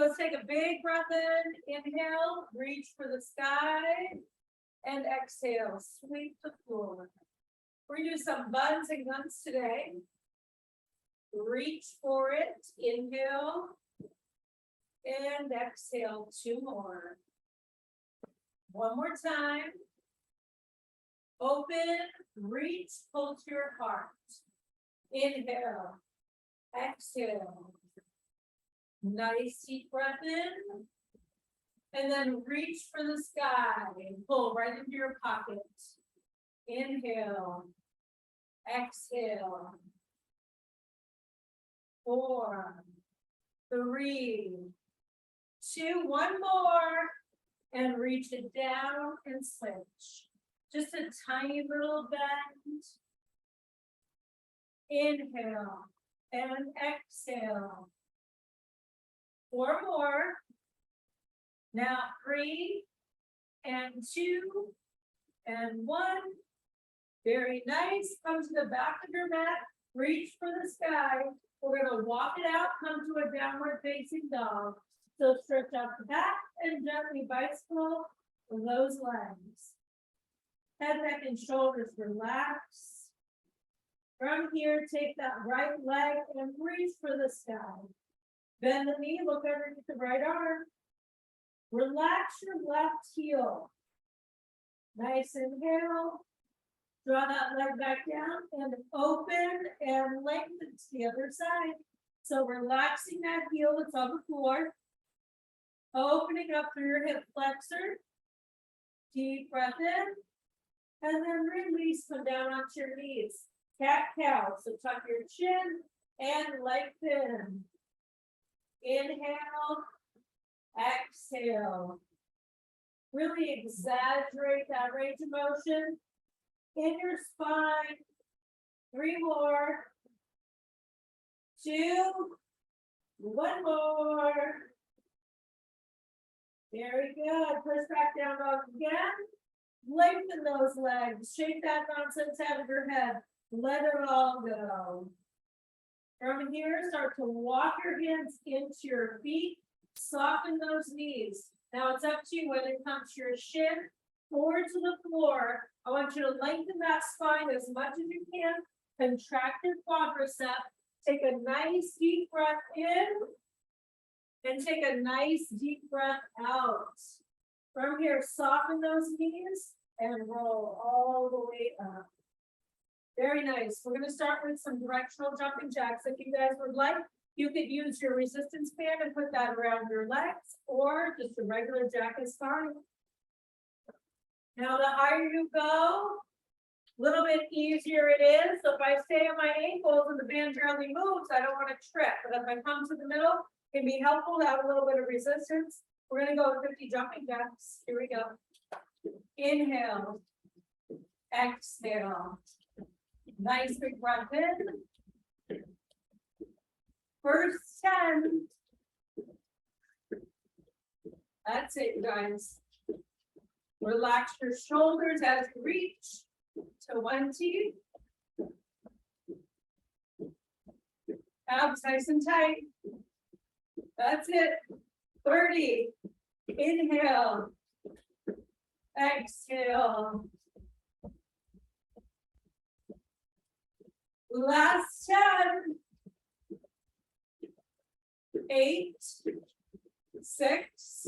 let's take a big breath in, inhale, reach for the sky, and exhale, sweep the floor. We're gonna do some buns and guns today. Reach for it, inhale, and exhale, 2 more. One more time. Open, reach, pull to your heart. Inhale, exhale. Nice deep breath in. And then reach for the sky and pull right into your pocket. Inhale, exhale. 4, 3, 2, 1 more. And reach it down and switch. Just a tiny little bend. Inhale and exhale. 4 more. Now 3 and 2 and 1. Very nice. Come to the back of your mat. Reach for the sky. We're going to walk it out. Come to a downward facing dog. So stretch out the back and gently bicycle those legs. Head, neck, and shoulders relax. From here, take that right leg and reach for the sky. Bend the knee, look underneath the right arm. Relax your left heel. Nice inhale. Draw that leg back down and open and lengthen to the other side. So relaxing that heel that's on the floor. Opening up through your hip flexor. Deep breath in. And then release, come down onto your knees. Cat-cow, so tuck your chin and lengthen. Inhale, exhale. Really exaggerate that range of motion in your spine. 3 more. 2, 1 more. Very good. Push back down dog again. Lengthen those legs. Shake that nonsense out of your head. Let it all go. From here, start to walk your hands into your feet. Soften those knees. Now it's up to you whether it comes to your shin or to the floor. I want you to lengthen that spine as much as you can. Contract your quadricep. Take a nice deep breath in. And take a nice deep breath out. From here, soften those knees and roll all the way up. Very nice. We're going to start with some directional jumping jacks. If you guys would like, you could use your resistance band and put that around your legs, or just a regular jack is fine. Now, the higher you go, a little bit easier it is. So if I stay on my ankles and the band barely moves, I don't want to trip. But if I come to the middle, it can be helpful to have a little bit of resistance. We're going to go with 50 jumping jacks. Here we go. Inhale. Exhale. Nice big breath in. First 10. That's it, guys. Relax your shoulders as you reach to 20. Abs nice and tight. That's it. 30. Inhale. Exhale. Last 10. 8, 6,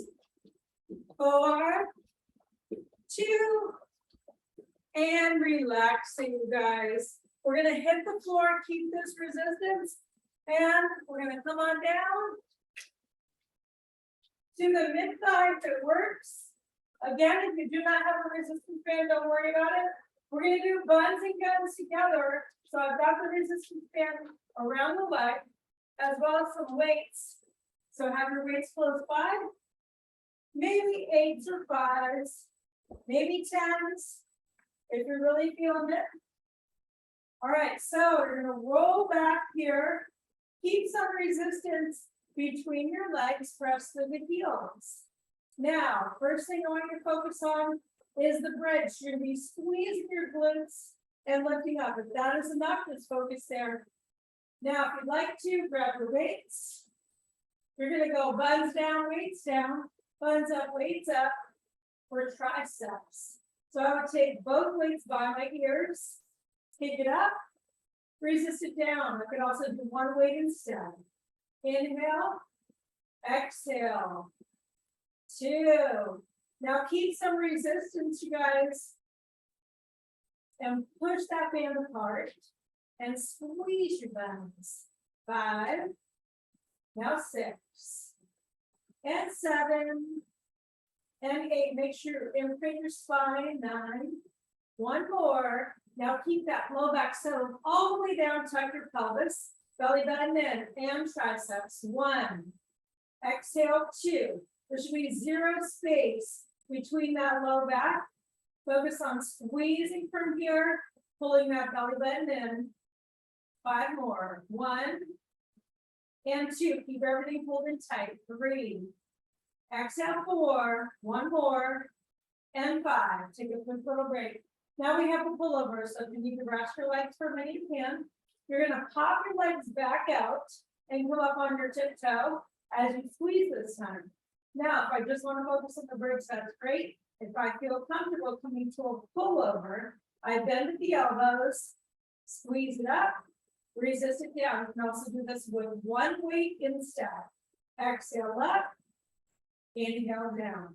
4, 2, and relaxing, you guys. We're going to hit the floor, keep this resistance, and we're going to come on down to the mid-thigh if it works. Again, if you do not have a resistance band, don't worry about it. We're going to do buns and guns together. So I've got the resistance band around the leg, as well as some weights. So have your weights close by. Maybe 8s or 5s, maybe 10s, if you're really feeling it. All right, so you're gonna roll back here. Keep some resistance between your legs, press through the heels. Now, first thing I want you to focus on is the bridge. You're gonna be squeezing your glutes and lifting up. If that is enough, just focus there. Now, if you'd like to, grab your weights You're gonna go buns down, weights down, buns up, weights up for triceps. So I would take both weights by my ears, pick it up, resist it down. I could also do one weight instead. Inhale, exhale, 2. Now keep some resistance, you guys. And push that band apart and squeeze your buns. 5, now 6, and 7, and 8. Make sure you imprint your spine. 9, one more. Now keep that low back settled all the way down, tuck your pelvis, belly button in, and triceps. 1, exhale, 2. There should be 0 space between that low back. Focus on squeezing from here, pulling that belly button in. 5 more. 1 and 2. Keep everything pulled in tight. 3. Exhale, 4. 1 more. And 5. Take a quick little break. Now we have a pullover. So if you need to rest your legs for a minute, you can. You're going to pop your legs back out and come up on your tiptoe as you squeeze this time. Now, if I just want to focus on the bridge, that's great. If I feel comfortable coming to a pullover, I bend at the elbows, squeeze it up, resist it down. You can also do this with one weight instead. Exhale up, inhale down.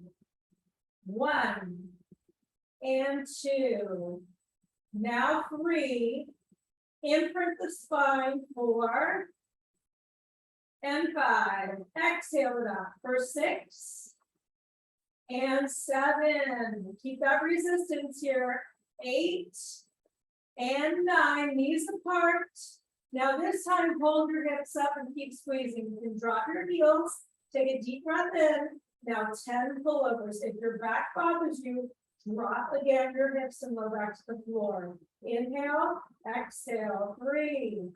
1 and 2. Now 3. Imprint the spine. 4 and 5. Exhale it up for 6 and 7. Keep that resistance here. 8 and 9. Knees apart. Now this time, hold your hips up and keep squeezing. You can drop your heels. Take a deep breath in. Now 10 pullovers. If your back bothers you, drop again your hips and low back to the floor. Inhale, exhale, 3.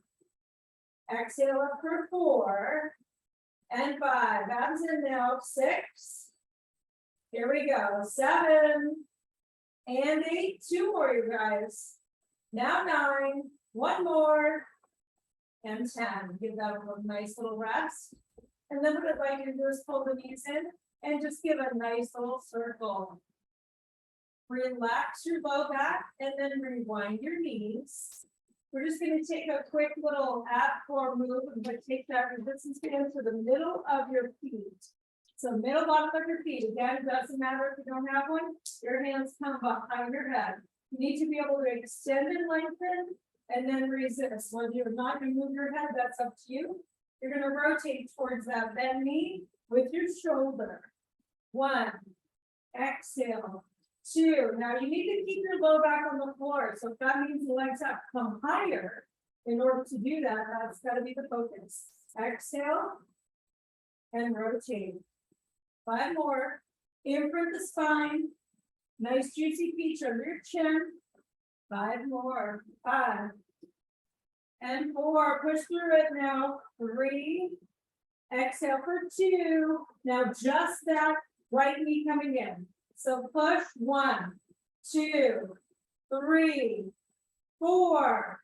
Exhale up for 4 and 5. Abs in now. 6. Here we go. 7 and 8. 2 more, you guys. Now 9. 1 more. And 10. Give that a nice little rest. And then what I'd like you to do is pull the knees in and just give a nice little circle. Relax your low back and then rewind your knees. We're just going to take a quick little ab-core move and take that resistance band to the middle of your feet. So middle bottom of your feet. Again, it doesn't matter if you don't have one. Your hands come behind your head. You need to be able to extend and lengthen and then resist. Whether you're not going to move your head, that's up to you. You're going to rotate towards that bend knee with your shoulder. 1. Exhale. 2. Now you need to keep your low back on the floor. So if that means the legs have to come higher, in order to do that, that's got to be the focus. Exhale and rotate. 5 more. Imprint the spine. Nice juicy feet under your chin. 5 more. 5 and 4. Push through it now. 3. Exhale for 2. Now just that right knee coming in. So push. 1, 2, 3, 4,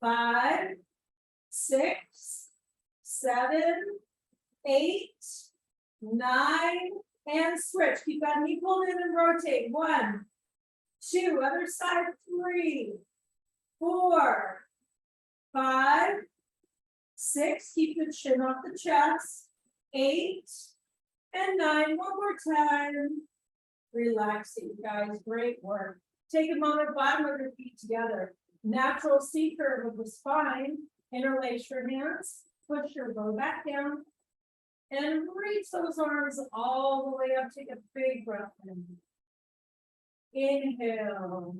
5, 6, 7, 8, 9, and switch. Keep that knee pulled in and rotate. 1, 2, other side. 3, 4, 5, 6. Keep the chin off the chest. 8 and 9. One more time. Relax it, you guys. Great work. Take a moment, bottom of your feet together. Natural C curve of the spine. Interlace your hands. Push your bow back down. And reach those arms all the way up. Take a big breath in. Inhale.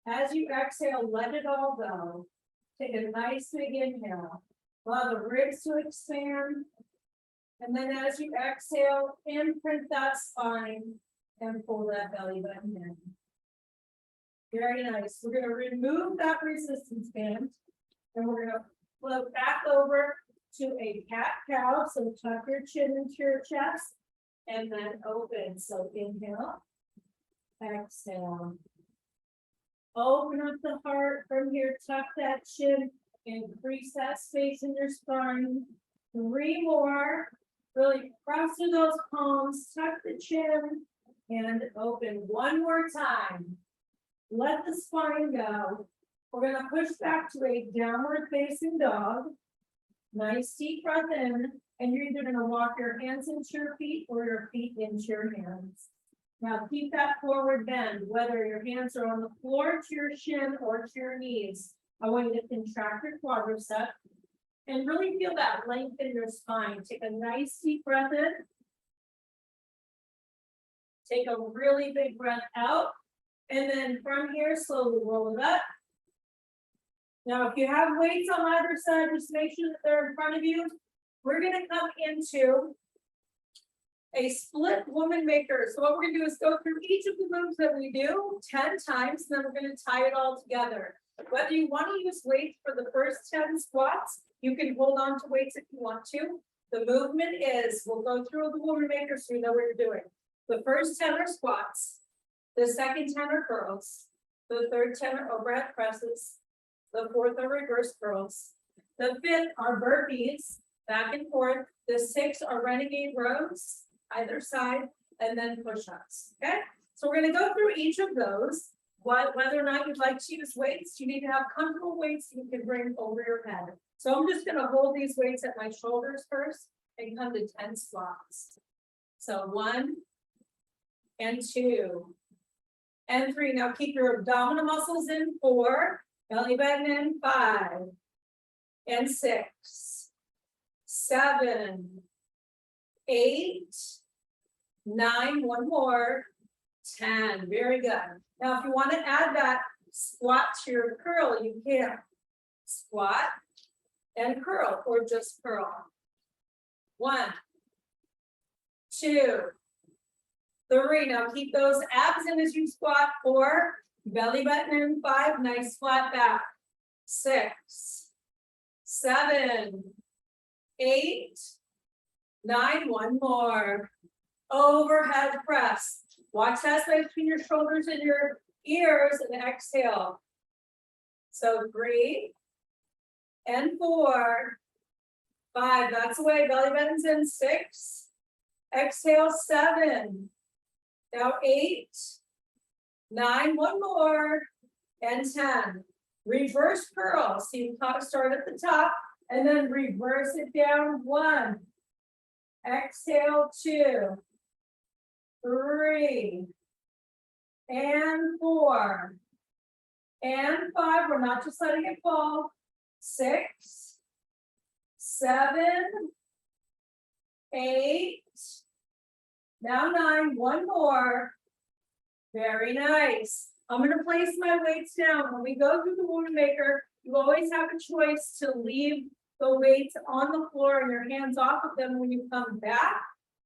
As you exhale, let it all go. Take a nice big inhale. Allow the ribs to expand. And then as you exhale, imprint that spine and pull that belly button in. Very nice. We're going to remove that resistance band and we're going to float back over to a cat-cow. So tuck your chin into your chest and then open. So inhale, exhale. Open up the heart from here, tuck that chin Increase that space in your spine. 3 more. Really press through those palms, tuck the chin, and open one more time. Let the spine go. We're gonna push back to a downward facing dog. Nice deep breath in, and you're either gonna walk your hands into your feet or your feet into your hands. Now keep that forward bend, whether your hands are on the floor to your shin or to your knees. I want you to contract your quadricep and really feel that length in your spine. Take a nice deep breath in. Take a really big breath out. And then from here, slowly roll it up. Now, if you have weights on either side, just make sure that they're in front of you. We're gonna come into a split woman maker. So what we're gonna do is go through each of the moves that we do 10 times, and then we're gonna tie it all together. Whether you want to use weights for the first 10 squats, you can hold on to weights if you want to. The movement is, we'll go through the woman maker so you know what you're doing. The first 10 are squats. The second 10 are curls. The third 10 are overhead presses. The fourth are reverse curls. The fifth are burpees, back and forth. The 6 are renegade rows, either side, and then push-ups, okay? So we're gonna go through each of those. Whether or not you'd like to use weights, you need to have comfortable weights you can bring over your head. So I'm just gonna hold these weights at my shoulders first and come to 10 squats. So 1 and 2 and 3. Now keep your abdominal muscles in 4, belly button in 5 and 6, 7, 8, 9, one more, 10. Very good. Now, if you want to add that squat to your curl, you can. Squat and curl, or just curl. 1, 2, 3. Now keep those abs in as you squat. 4, belly button in 5, nice flat back. 6, 7, 8, 9, one more. Overhead press. Watch that space between your shoulders and your ears, and exhale. So 3 and 4, 5, that's away, belly button's in. 6, exhale. 7, now 8, 9, one more, and 10. Reverse curl, so you can start at the top, and then reverse it down. 1, exhale. 2, 3, and 4, and 5. We're not just letting it fall. 6, 7, 8, now 9, one more. Very nice. I'm going to place my weights down. When we go through the woman maker, you always have a choice to leave the weights on the floor and your hands off of them when you come back.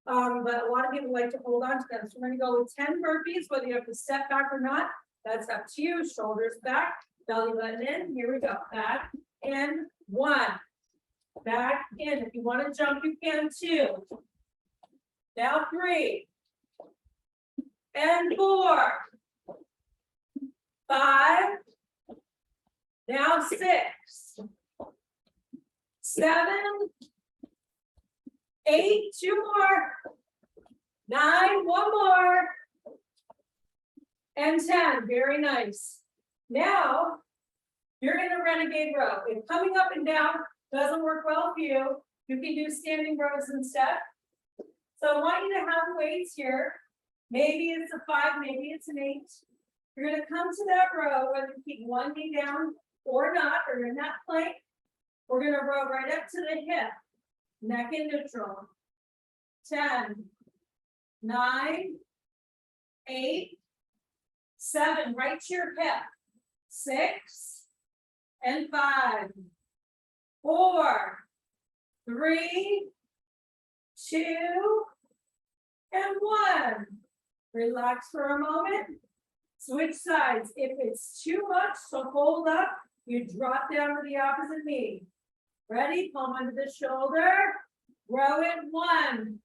But a lot of people like to hold on to them. So we're going to go with 10 burpees, whether you have to step back or not. That's up to you. Shoulders back, belly button in. Here we go. Back in. 1. Back in. If you want to jump, you can. 2. Now 3. And 4. 5. Now 6. 7. 8, 2 more. 9, one more. And 10, very nice. Now, you're in a renegade row. If coming up and down doesn't work well for you, you can do standing rows instead. So I want you to have weights here. Maybe it's a 5, maybe it's an 8. You're gonna come to that row, whether you keep one knee down or not, or you're in that plank. We're gonna row right up to the hip. Neck in neutral. 10, 9, 8, 7, right to your hip. 6, and 5, 4, 3, 2, and 1. Relax for a moment. Switch sides. If it's too much to hold up, you drop down to the opposite knee. Ready? Palm under the shoulder. Row it. 1,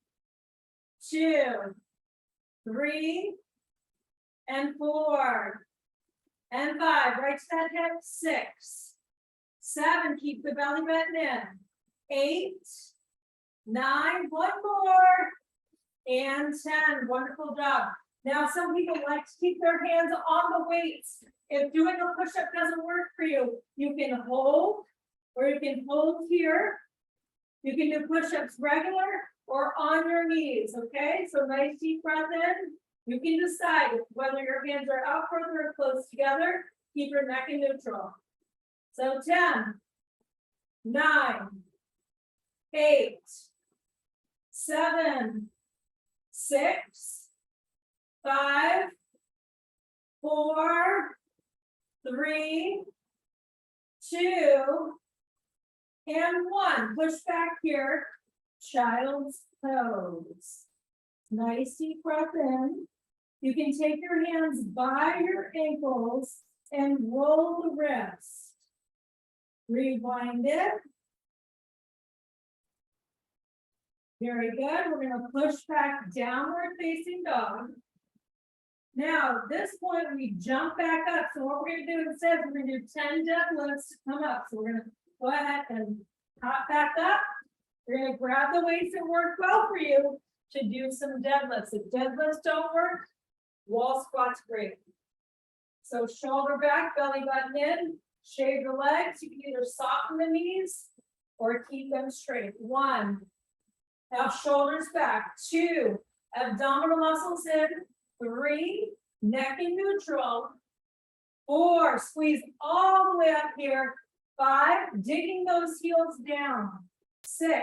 2, 3, and 4, and 5. Right to that hip. 6, 7, keep the belly button in. 8, 9, one more, and 10. Wonderful job. Now, some people like to keep their hands on the weights. If doing a push-up doesn't work for you, you can hold, or you can hold here. You can do push-ups regular or on your knees, okay? So nice deep breath in. You can decide whether your hands are out further or close together. Keep your neck in neutral. So 10, 9, 8, 7, 6, 5, 4, 3, 2, and 1. Push back here. Child's pose. Nice deep breath in. You can take your hands by your ankles and roll the wrist. Rewind it. Very good. We're going to push back downward facing dog. Now, at this point, we jump back up. So what we're going to do instead is we're going to do 10 deadlifts to come up. So we're going to go ahead and hop back up. You're going to grab the weights that work well for you to do some deadlifts. If deadlifts don't work, wall squat's great. So shoulder back, belly button in, shave the legs. You can either soften the knees or keep them straight. 1. Now shoulders back. 2. Abdominal muscles in. 3. Neck in neutral. 4. Squeeze all the way up here. 5. Digging those heels down. 6.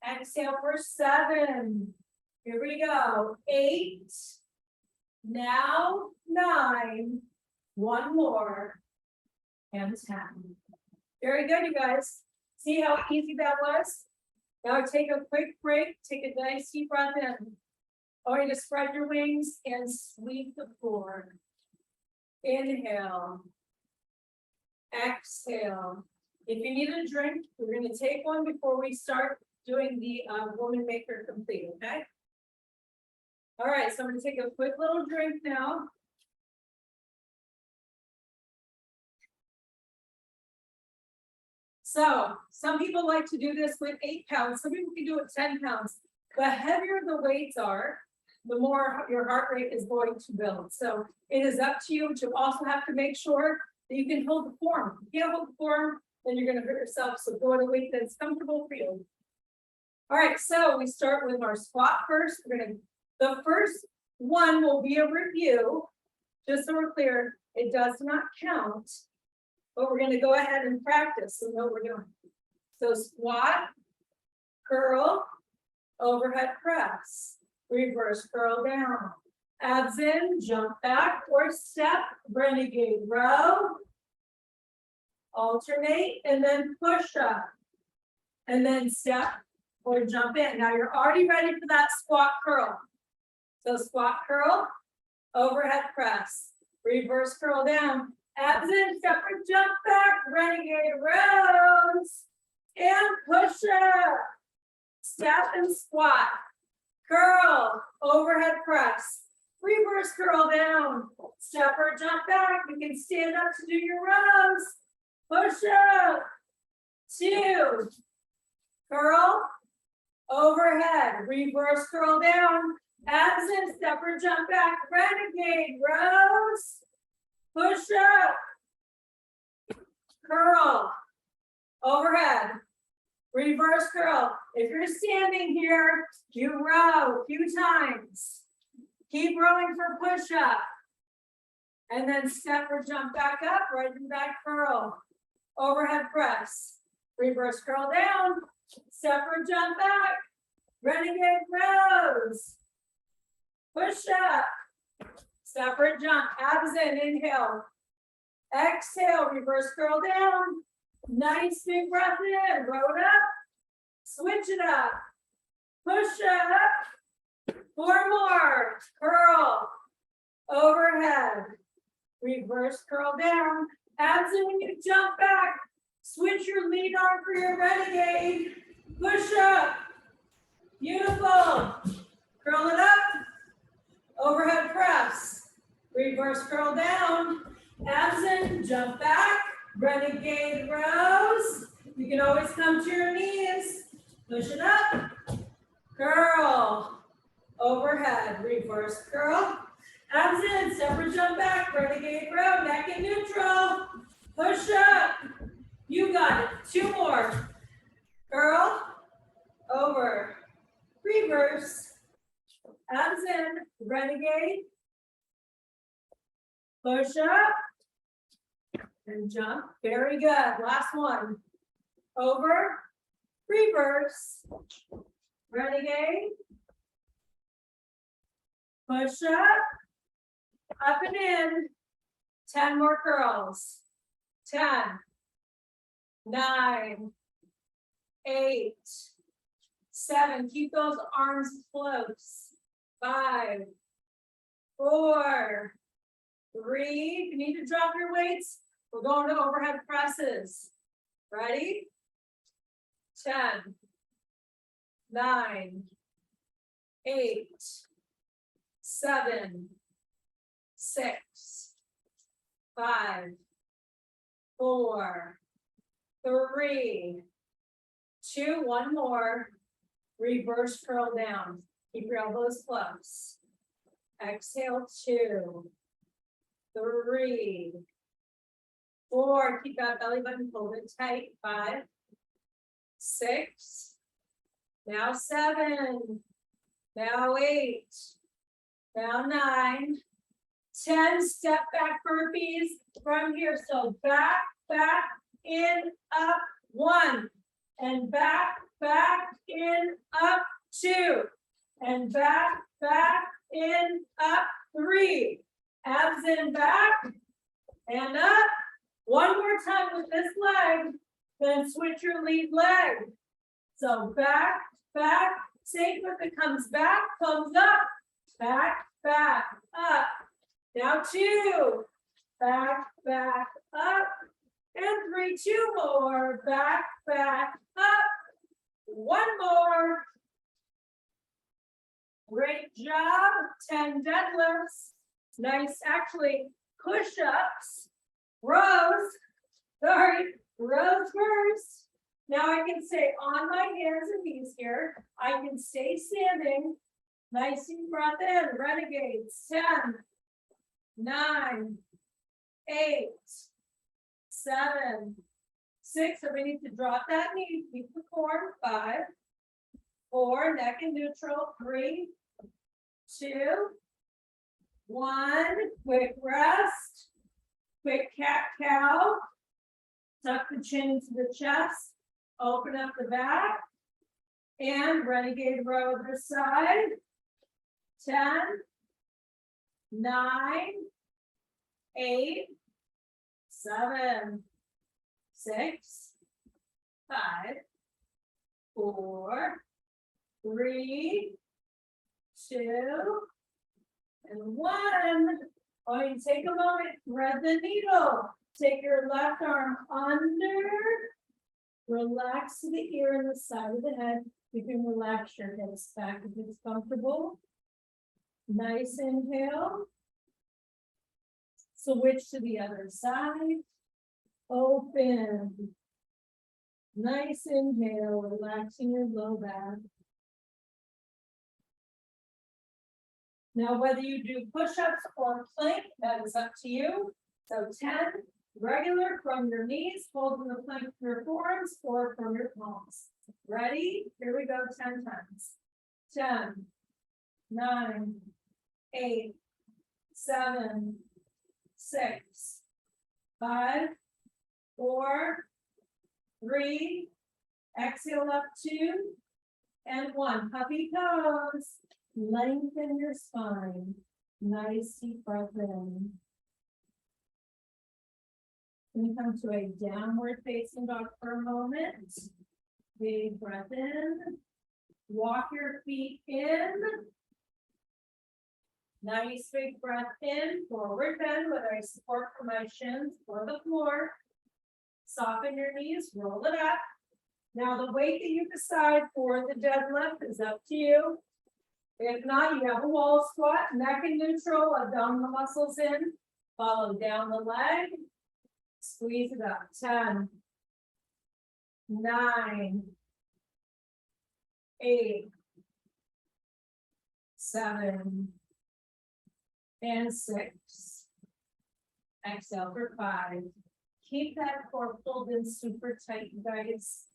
Exhale for 7. Here we go. 8. Now 9. 1 more. And 10. Very good, you guys. See how easy that was? Now take a quick break. Take a nice deep breath in. I want you to spread your wings and sweep the floor. Inhale. Exhale. If you need a drink, we're going to take one before we start doing the woman maker complete, okay? All right, so I'm going to take a quick little drink now. So some people like to do this with 8 pounds. Some people can do it 10 pounds. The heavier the weights are, the more your heart rate is going to build. So it is up to you, but you also have to make sure that you can hold the form. If you can't hold the form, then you're going to hurt yourself. So go at a weight that's comfortable for you. All right, so we start with our squat first. The first one will be a review. Just so we're clear, it does not count, but we're going to go ahead and practice so we know what we're doing. So squat, curl, overhead press, reverse curl down, abs in, jump back or step, renegade row, alternate, and then push up, and then step or jump in. Now you're already ready for that squat curl. So squat curl, overhead press, reverse curl down, abs in, step or jump back, renegade rows, and push up. Step and squat, curl, overhead press, reverse curl down, step or jump back. You can stand up to do your rows. Push up. 2. Curl, overhead, reverse curl down, abs in, step or jump back, renegade rows. Push up. Curl, overhead, reverse curl. If you're standing here, you row a few times. Keep rowing for push up. And then step or jump back up, right and back curl. Overhead press. Reverse curl down. Step or jump back. Renegade rows. Push up. Step or jump. Abs in. Inhale. Exhale. Reverse curl down. Nice big breath in. Row it up. Switch it up. Push up. 4 more. Curl. Overhead. Reverse curl down. Abs in when you jump back. Switch your lead arm for your renegade. Push up. Beautiful. Curl it up. Overhead press. Reverse curl down. Abs in. Jump back. renegade rows. You can always come to your knees. Push it up. Curl. Overhead. Reverse curl. Abs in. Separate jump back. Renegade row. Neck in neutral. Push up. You got it. 2 more. Curl. Over. Reverse. Abs in. Renegade. Push up. And jump. Very good. Last one. Over. Reverse. Renegade. Push up. Up and in. 10 more curls. 10. 9. 8. 7. Keep those arms close. 5. 4. 3. If you need to drop your weights, we're going to overhead presses. Ready? 10. 9. 8. 7. 6. 5. 4. 3. 2. 1 more. Reverse curl down. Keep your elbows close. Exhale. 2. 3. 4. Keep that belly button pulled in tight. 5. 6. Now 7. Now 8. Now 9. 10. Step back burpees from here. So back, back, in, up. 1. And back, back, in, up. 2. And back, back, in, up. 3. Abs in, back, and up. 1 more time with this leg, then switch your lead leg. So back, back, same if it comes back, comes up, back, back, up. Now 2, back, back, up, and 3, 2 more, back, back, up. 1 more. Great job. 10 deadlifts. Nice, actually, push-ups, rows first. Now I can stay on my hands and knees here. I can stay standing. Nice deep breath in, renegades. 10, 9, 8, 7, 6. So we need to drop that knee, keep the core. 5, 4, neck in neutral. 3, 2, 1, quick rest, quick cat-cow, tuck the chin into the chest, open up the back, and renegade row other side. 10, 9, 8, 7, 6, 5, 4, 3, 2, and 1. Oh, you take a moment, thread the needle. Take your left arm under. Relax to the ear and the side of the head. You can relax your hips back if it's comfortable. Nice inhale. Switch to the other side. Open. Nice inhale, relaxing your low back. Now, whether you do push-ups or plank, that is up to you. So 10, regular from your knees, holding the plank from your forearms or from your palms. Ready? Here we go, 10 times. 10, 9, 8, 7, 6, 5, 4, 3, exhale up 2, and 1. Puppy pose. Lengthen your spine. Nice deep breath in. We come to a downward facing dog for a moment. Big breath in. Walk your feet in. Nice big breath in. Forward bend, whether I support from my shins or the floor. Soften your knees, roll it up. Now the weight that you decide for the deadlift is up to you. If not, you have a wall squat, neck in neutral, abdominal muscles in, follow down the leg, Squeeze it up. 10, 9, 8, 7, and 6. Exhale for 5. Keep that core pulled in super tight, you guys.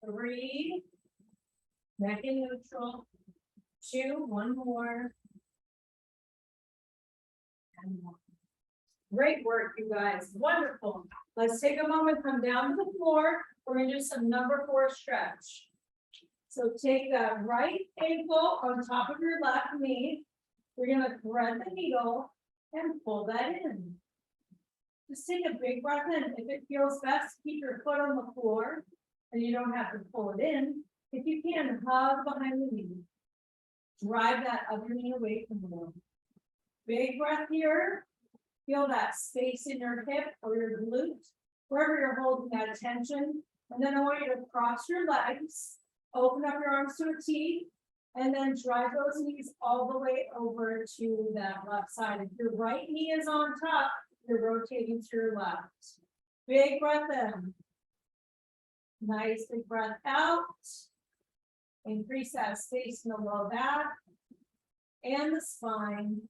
3, neck in neutral. 2, one more. And 1. Great work, you guys. Wonderful. Let's take a moment, come down to the floor. We're going to do some number 4 stretch. So take that right ankle on top of your left knee. We're going to thread the needle and pull that in. Just take a big breath in. If it feels best, keep your foot on the floor and you don't have to pull it in. If you can, hug behind the knee. Drive that other knee away from you. Big breath here. Feel that space in your hip or your glute, wherever you're holding that tension. And then I want you to cross your legs, open up your arms to a T, and then drive those knees all the way over to that left side. If your right knee is on top, you're rotating to your left. Big breath in. Nice big breath out. Increase that space in the low back and the spine.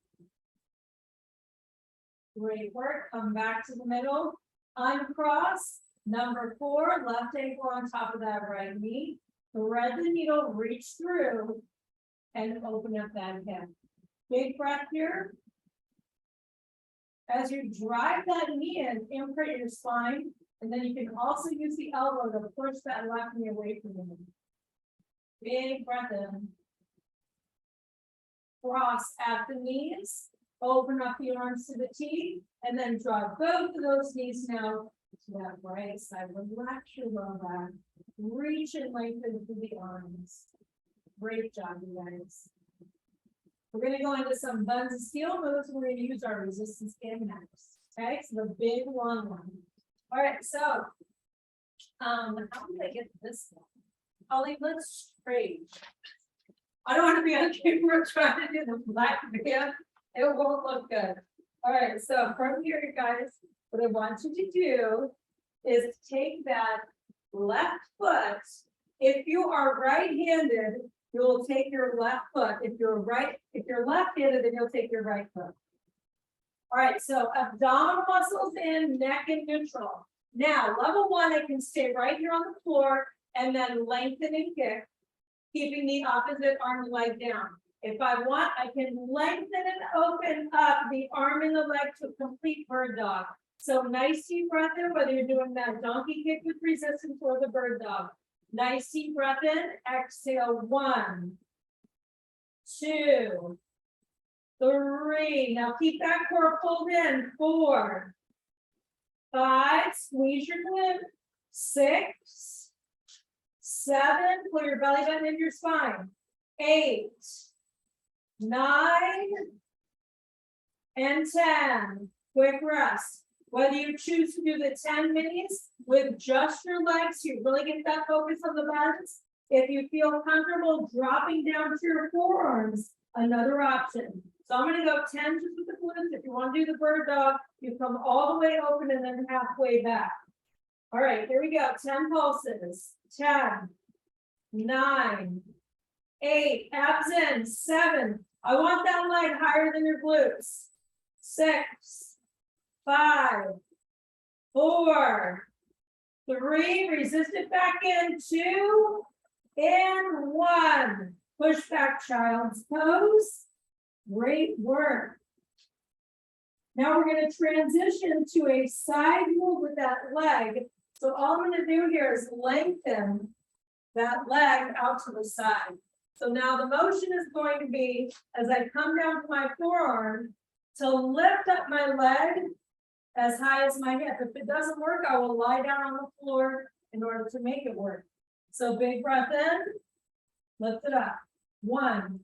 Great work. Come back to the middle. Uncross. Number 4, left ankle on top of that right knee. Thread the needle, reach through, and open up that hip. Big breath here. As you drive that knee in, imprint your spine, and then you can also use the elbow to push that left knee away from you. Big breath in. Cross at the knees. Open up the arms to the T, and then drive both of those knees now to that right side. Relax your low back. Reach and lengthen through the arms. Great job, you guys. We're going to go into some buns of steel moves. We're going to use our resistance band next. Okay, so the big long one. All right, so how did I get this one? Ollie, let's trade. I don't want to be on camera trying to do the black band. It won't look good. All right, so from here, you guys, what I want you to do is take that left foot. If you are right-handed, you will take your left foot. If you're left-handed, then you'll take your right foot. All right, so abdominal muscles in, neck in neutral. Now, level 1, I can stay right here on the floor and then lengthen and kick, keeping the opposite arm and leg down. If I want, I can lengthen and open up the arm and the leg to complete bird dog. So nice deep breath in, whether you're doing that donkey kick with resistance or the bird dog. Nice deep breath in, exhale, 1, 2, 3. Now keep that core pulled in, 4, 5, squeeze your glute, 6, 7, pull your belly button into your spine, 8, 9, and 10. Quick rest. Whether you choose to do the 10 minis with just your legs, you really get that focus on the buns. If you feel comfortable dropping down to your forearms, another option. So I'm going to go 10 just with the glutes. If you want to do the bird dog, you come all the way open and then halfway back. All right, here we go. 10 pulses. 10, 9, 8, abs in, 7. I want that leg higher than your glutes. 6, 5, 4, 3, resist it back in, 2, and 1. Push back child's pose. Great work. Now we're going to transition to a side move with that leg. So all I'm going to do here is lengthen that leg out to the side. So now the motion is going to be, as I come down to my forearm, to lift up my leg as high as my hip. If it doesn't work, I will lie down on the floor in order to make it work. So big breath in, lift it up. 1,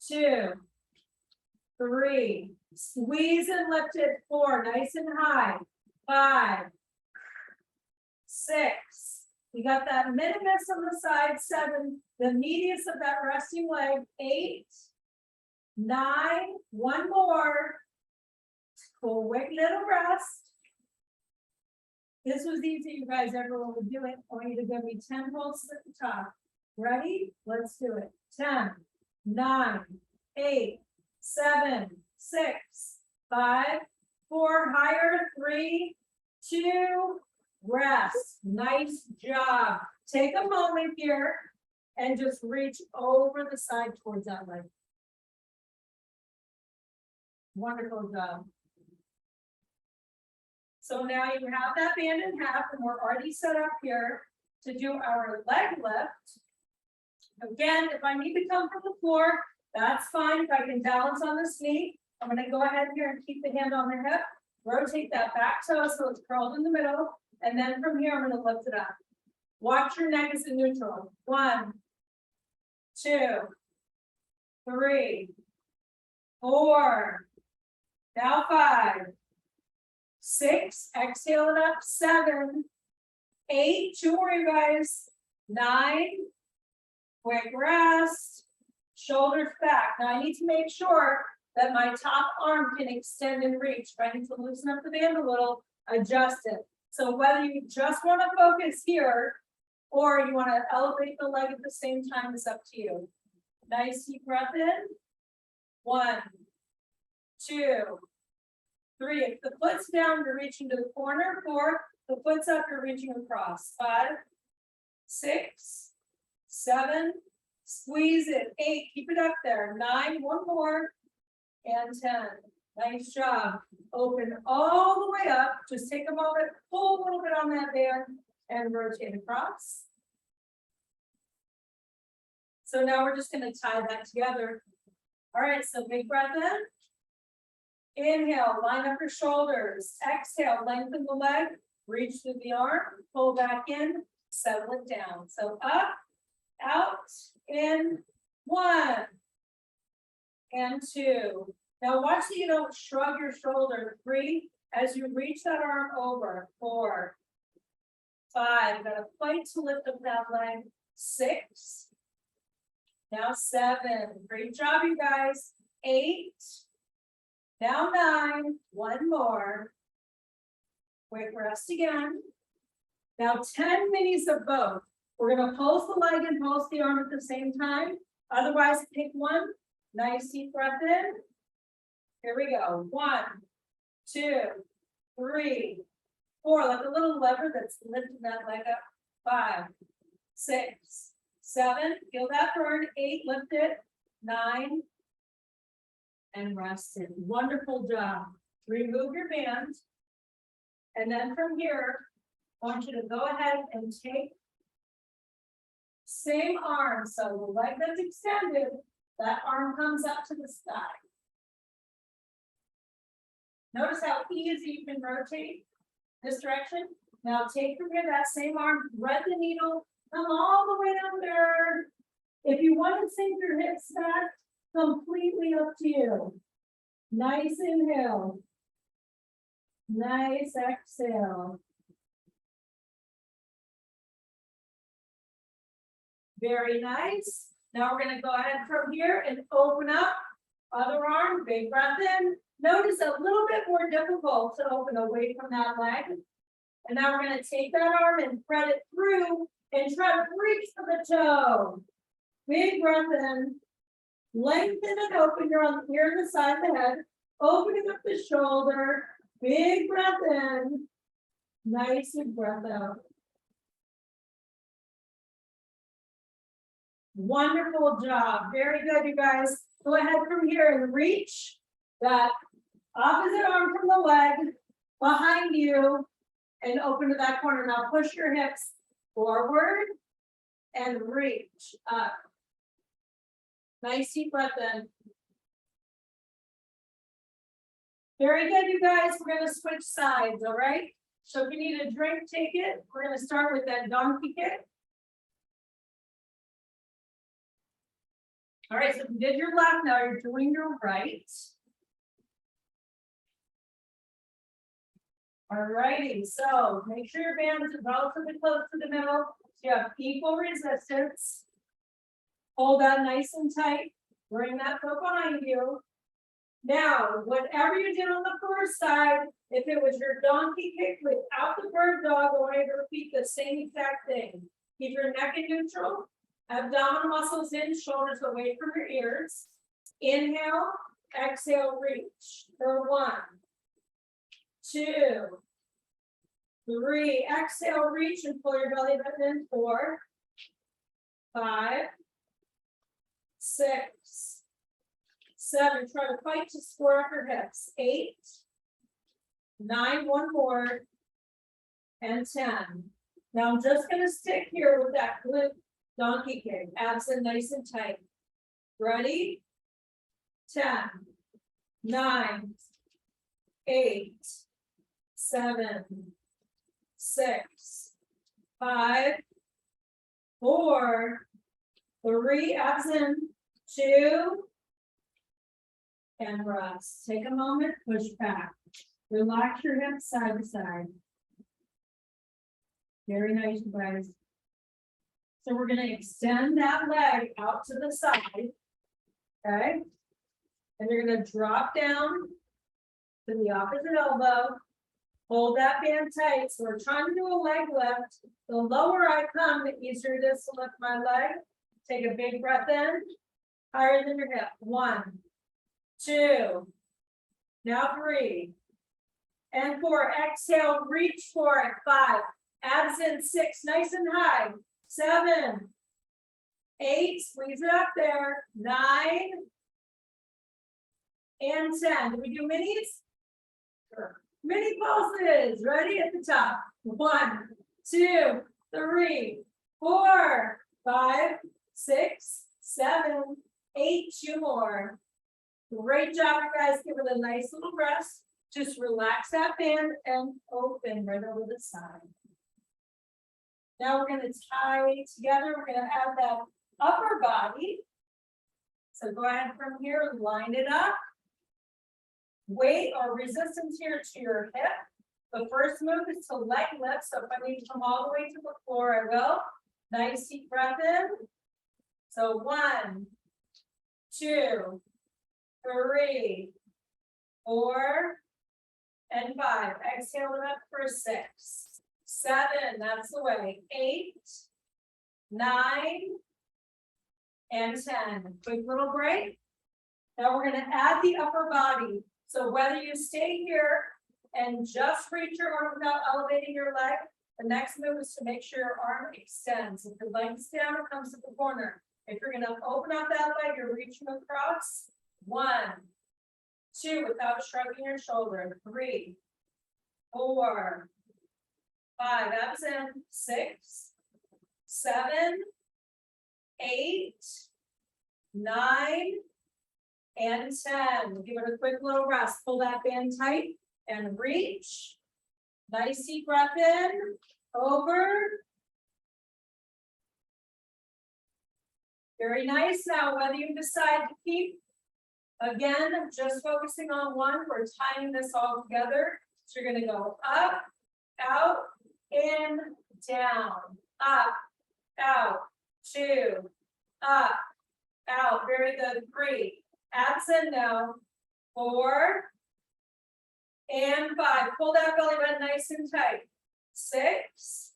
2, 3, squeeze and lift it. 4, nice and high. 5, 6, we got that minimus on the side. 7, the medius of that resting leg. 8, 9, one more. Quick little rest. This was easy, you guys, everyone would do it. I want you to give me 10 pulses at the top. Ready? Let's do it. 10, 9, 8, 7, 6, 5, 4, higher, 3, 2, rest. Nice job. Take a moment here and just reach over the side towards that leg. Wonderful job. So now you have that band in half, and we're already set up here to do our leg lift. Again, if I need to come from the floor, that's fine. If I can balance on this knee, I'm going to go ahead here and keep the hand on the hip. Rotate that back toe so it's curled in the middle. And then from here, I'm going to lift it up. Watch your neck is in neutral. 1, 2, 3, 4. Now 5, 6. Exhale it up. 7, 8. 2 more, you guys. 9. Quick rest. Shoulders back. Now I need to make sure that my top arm can extend and reach. If I need to loosen up the band a little, adjust it. So whether you just want to focus here or you want to elevate the leg at the same time is up to you. Nice deep breath in. 1, 2, 3. If the foot's down, you're reaching to the corner. 4. The foot's up, you're reaching across. 5, 6, 7. Squeeze it. 8. Keep it up there. 9. 1 more. And 10. Nice job. Open all the way up. Just take a moment, pull a little bit on that band, and rotate across. So now we're just going to tie that together. All right, so big breath in. Inhale, line up your shoulders. Exhale, lengthen the leg. Reach through the arm. Pull back in. Settle it down. So up, out, in. 1 and 2. Now watch that you don't shrug your shoulder. 3, as you reach that arm over. 4, 5. You gotta fight to lift up that leg. 6. Now 7. Great job, you guys. 8. Now 9. 1 more. Quick rest again. Now 10 minis of both. We're gonna pulse the leg and pulse the arm at the same time. Otherwise, pick one. Nice deep breath in. Here we go. 1, 2, 3, 4. Like a little lever that's lifting that leg up. 5, 6, 7. Feel that burn. 8. Lift it. 9. And rest it. Wonderful job. Remove your band. And then from here, I want you to go ahead and take same arm. So the leg that's extended, that arm comes up to the sky. Notice how easy you can rotate this direction. Now take from here that same arm, thread the needle, come all the way under. If you want to sink your hips back, completely up to you. Nice inhale. Nice exhale. Very nice. Now we're going to go ahead from here and open up. Other arm, big breath in. Notice a little bit more difficult to open away from that leg. And now we're going to take that arm and thread it through and try to reach for the toe. Big breath in. Lengthen and open. You're on here to the side of the head. Opening up the shoulder. Big breath in. Nice big breath out. Wonderful job. Very good, you guys. Go ahead from here and reach that opposite arm from the leg behind you and open to that corner. Now push your hips forward and reach up. Nice deep breath in. Very good, you guys. We're going to switch sides, all right? So if you need a drink, take it. We're going to start with that donkey kick. All right, so if you did your left, now you're doing your right. All righty, so make sure your band is relatively close to the middle. So you have equal resistance. Hold that nice and tight. Bring that foot behind you. Now, whatever you did on the first side, if it was your donkey kick without the bird dog, I want you to repeat the same exact thing. Keep your neck in neutral, abdominal muscles in, shoulders away from your ears. Inhale, exhale, reach for 1, 2, 3. Exhale, reach and pull your belly button in. 4, 5, 6, 7. Try to fight to square up your hips. 8, 9. One more. And 10. Now I'm just going to stick here with that glute donkey kick. Abs in nice and tight. Ready? 10, 9, 8, 7, 6, 5, 4, 3. Abs in. 2. And rest. Take a moment, push back. Relax your hips side to side. Very nice, you guys. So we're going to extend that leg out to the side. Okay. And you're going to drop down to the opposite elbow. Hold that band tight. So we're trying to do a leg lift. The lower I come, the easier it is to lift my leg. Take a big breath in. Higher than your hip. 1, 2. Now 3. And 4. Exhale, reach for it. 5. Abs in. 6. Nice and high. 7, 8. Squeeze it up there. 9. And 10. Do we do minis? Sure. Mini pulses. Ready at the top. 1, 2, 3, 4, 5, 6, 7, 8. 2 more. Great job, you guys. Give it a nice little rest. Just relax that band and open right over the side. Now we're going to tie together. We're going to have that upper body. So go ahead from here, line it up. Weight or resistance here to your hip. The first move is to leg lift. So if I need to come all the way to the floor, I will. Nice deep breath in. So 1, 2, 3, 4, and 5. Exhale it up for 6, 7. That's the way. 8, 9, and 10. Quick little break. Now we're going to add the upper body. So whether you stay here and just reach your arm without elevating your leg, the next move is to make sure your arm extends. If your leg's down, it comes to the corner. If you're going to open up that leg, you're reaching across. 1, 2, without shrugging your shoulder. 3, 4, 5. Abs in. 6, 7, 8, 9, and 10. Give it a quick little rest. Pull that band tight and reach. Nice deep breath in. Over. Very nice. Now, whether you decide to keep, again, just focusing on one, we're tying this all together. So you're going to go up, out, in, down, up, out, 2, up, out. Very good. 3. Abs in now. 4, and 5. Pull that belly button nice and tight. 6,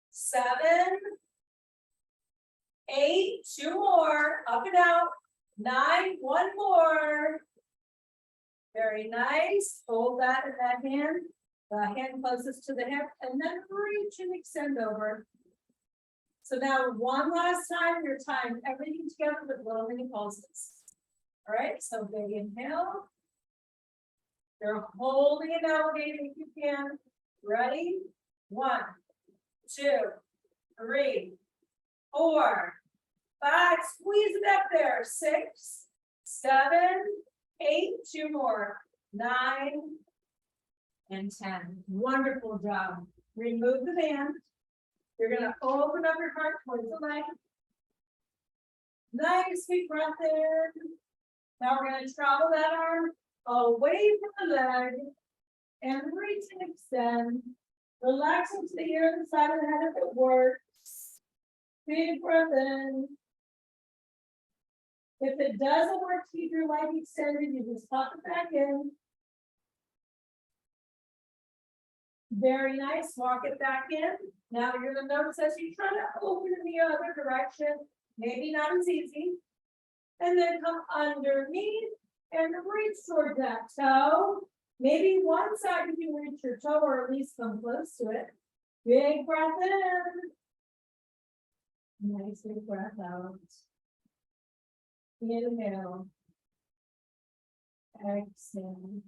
7, 8. 2 more. Up and out. 9. 1 more. Very nice. Hold that in that hand. The hand closest to the hip, and then reach and extend over. So now one last time, you're tying everything together with little mini pulses. All right, so big inhale. You're holding and elevating if you can. Ready? 1, 2, 3, 4, 5. Squeeze it up there. 6, 7, 8. 2 more. 9, and 10. Wonderful job. Remove the band. You're going to open up your heart towards the leg. Nice deep breath in. Now we're going to travel that arm away from the leg and reach and extend. Relaxing to the ear and the side of the head if it works. Big breath in. If it doesn't work to keep your leg extended, you just pop it back in. Very nice, walk it back in. Now you're gonna notice as you try to open in the other direction, maybe not as easy. And then come underneath and reach toward that toe. Maybe one side you can reach your toe or at least come close to it. Big breath in. Nice big breath out. Inhale. Exhale.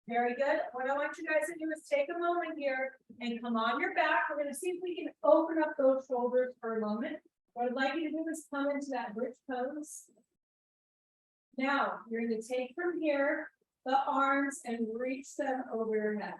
Very good. What I want you guys to do is take a moment here and come on your back. We're going to see if we can open up those shoulders for a moment. What I'd like you to do is come into that bridge pose. Now, you're going to take from here the arms and reach them over your head.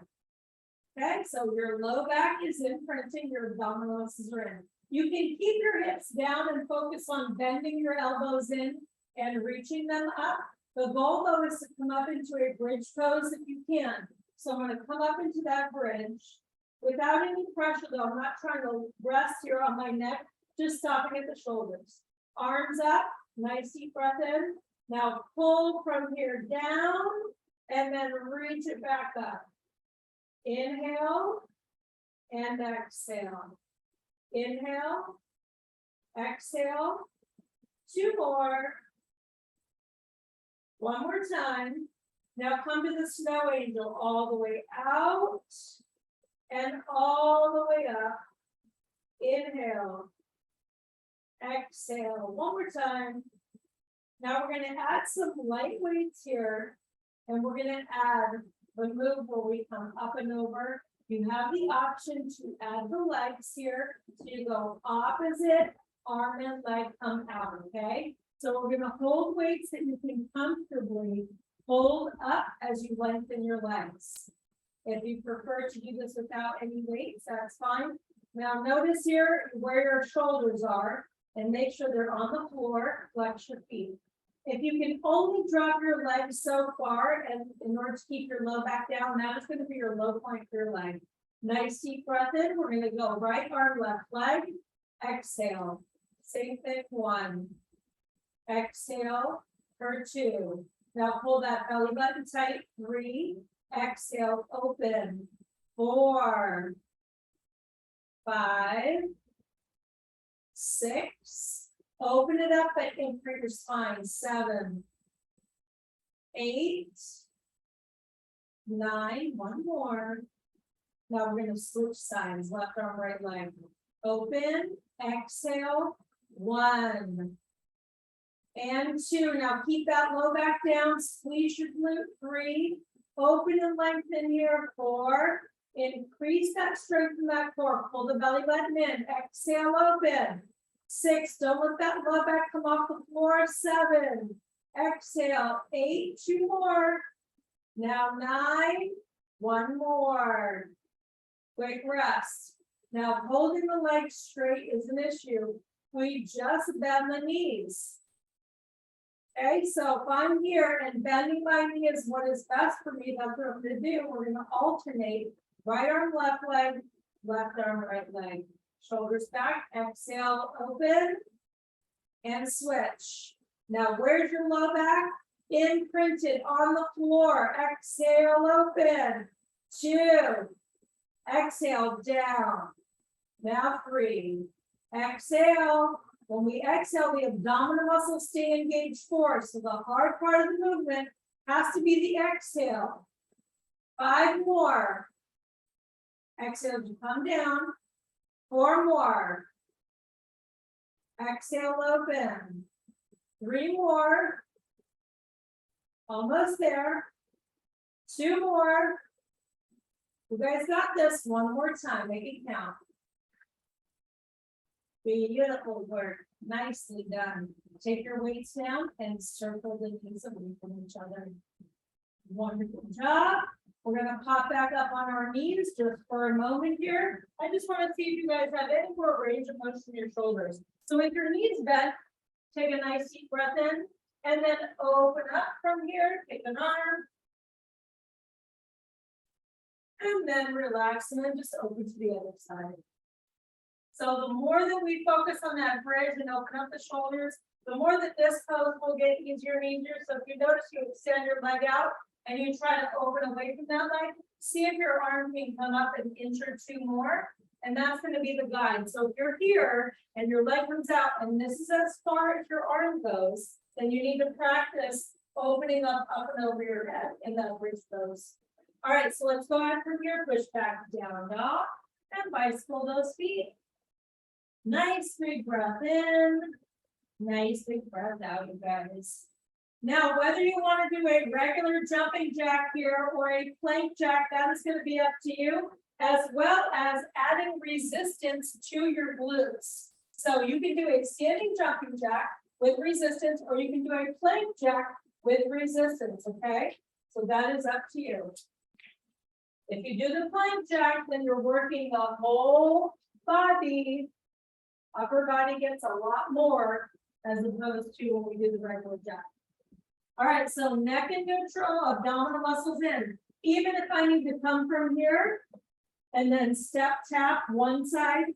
Okay, so your low back is imprinting, your abdominals are in. You can keep your hips down and focus on bending your elbows in and reaching them up. The goal though is to come up into a bridge pose if you can. So I'm going to come up into that bridge without any pressure though. I'm not trying to rest here on my neck, just stopping at the shoulders. Arms up, nice deep breath in. Now pull from here down and then reach it back up. Inhale and exhale. Inhale, exhale. Two more. One more time. Now come to the snow angel all the way out and all the way up. Inhale, exhale. One more time. Now we're going to add some light weights here, and we're going to add the move where we come up and over. You have the option to add the legs here. So you go opposite, arm and leg come out, okay? So we're going to hold weights that you can comfortably hold up as you lengthen your legs. If you prefer to do this without any weights, that's fine. Now notice here where your shoulders are and make sure they're on the floor, flex your feet. If you can only drop your legs so far and in order to keep your low back down, that is going to be your low point for your leg. Nice deep breath in. We're going to go right arm, left leg. Exhale. Same thing, one. Exhale for two. Now pull that belly button tight. Three. Exhale, open. 4, 5, 6. Open it up and imprint your spine. 7, 8, 9. One more. Now we're going to switch sides. Left arm, right leg. Open. Exhale. 1 and 2. Now keep that low back down. Squeeze your glute. 3. Open and lengthen here. 4. Increase that strength in that core. Pull the belly button in. Exhale, open. 6. Don't let that low back come off the floor. 7. Exhale. 8. 2 more. Now 9. 1 more. Quick rest. Now holding the legs straight is an issue. We just bend the knees. Okay, so if I'm here and bending my knee is what is best for me, that's what I'm going to do. We're going to alternate right arm, left leg, left arm, right leg. Shoulders back, exhale, open, and switch. Now, where's your low back? Imprinted on the floor. Exhale, open. 2. Exhale, down. Now 3. Exhale. When we exhale, the abdominal muscles stay engaged. 4. So the hard part of the movement has to be the exhale. 5 more. Exhale to come down. 4 more. Exhale, open. 3 more. Almost there. 2 more. You guys got this. 1 more time. Make it count. Beautiful work. Nicely done. Take your weights down and circle the knees away from each other. Wonderful job. We're going to pop back up on our knees just for a moment here. I just want to see if you guys have any more range of motion in your shoulders. So with your knees bent, take a nice deep breath in and then open up from here. Take an arm. And then relax and then just open to the other side. So the more that we focus on that bridge and open up the shoulders, the more that this pose will get easier and easier. So if you notice you extend your leg out and you try to open away from that leg, see if your arm can come up an inch or two more. And that's going to be the guide. So if you're here and your leg comes out and this is as far as your arm goes, then you need to practice opening up and over your head in that bridge pose. All right, so let's go ahead from here, push back down, dog, and bicycle those feet. Nice big breath in, nice big breath out, you guys. Now, whether you want to do a regular jumping jack here or a plank jack, that is going to be up to you, as well as adding resistance to your glutes. So you can do a standing jumping jack with resistance, or you can do a plank jack with resistance, okay? So that is up to you. If you do the plank jack, then you're working the whole body. Upper body gets a lot more as opposed to when we do the regular jack. All right, so neck in neutral, abdominal muscles in. Even if I need to come from here and then step tap one side